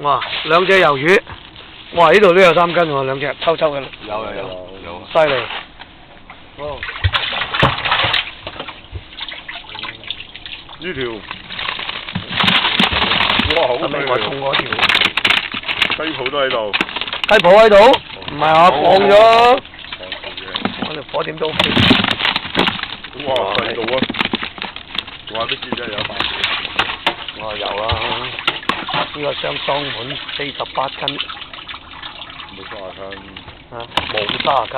哇，兩隻魷魚，哇！呢度都有3斤喎，兩隻抽嘅。有。犀利。哦。呢條，哇好細我衝嗰條。雞泡都喺度。雞泡喺度？唔係啊，放咗。我條火點都 OK。哇，細到啊！哇，啲豬真係有8條。我有啦，呢個雙雙滿48斤。冇30斤。冇30斤。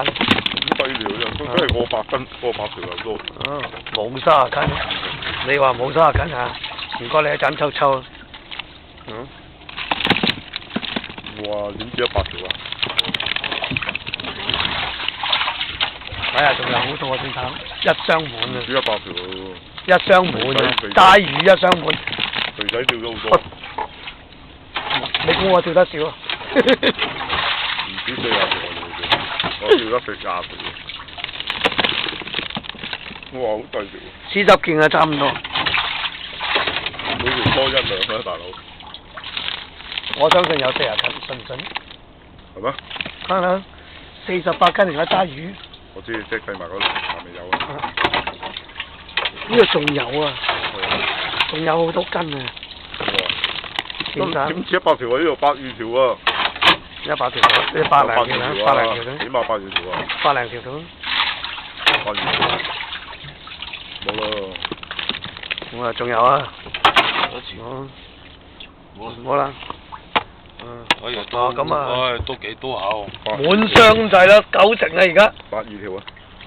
咁犀利啊！真係過100斤，過8條又多。冇30斤。你話冇30斤啊？唔該你一陣抽抽。哇！點知100條啊？睇下仲有好多先睇，1箱滿啊！唔止100條喎。1箱滿啊！大魚1箱滿。肥仔釣咗好多。你估我釣得少啊？唔止40條我釣得20條。哇！好細條。40件啊，差唔多。每條多1兩啊，大佬。我相信有40斤，信唔信？係咩？梗係48斤而家揸魚。我知，即係計埋嗰度下面有啊。呢度仲有啊，仲有好多斤啊。哇！點止100條啊？呢度120條啊。100條到，100零條啦，100零條到。起碼120條啊。100零條到。120條。冇啦。我話仲有啊。冇啦。咁啊，都幾多口。滿箱咁滯啦，9成啊而家。120條啊。